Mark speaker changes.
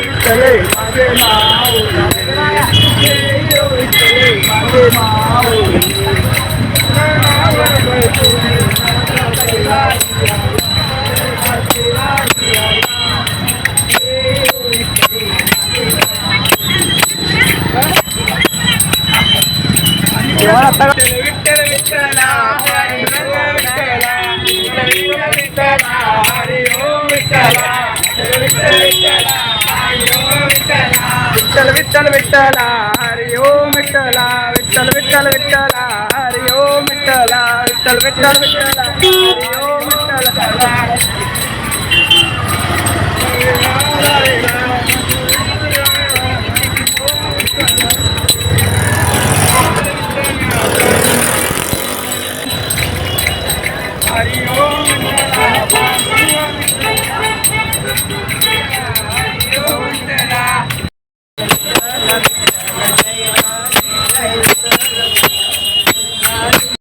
Speaker 1: विठ्ठल माझे माऊली विठ्ठल माझे माऊली विठ्ठल विठ्ठला हरी विठ्ठला विठ्ठला हरी ओम विठ्ठला विठ्ठल विठ्ठला हरी ओम विठ्ठला विठ्ठल विठ्ठल विठ्ठला हरी ओम विठ्ठला विठ्ठल विठ्ठल विठ्ठला हरी ओम विठ्ठला विठ्ठल विठ्ठल विठ्ठला हरी ओम विठ्ठला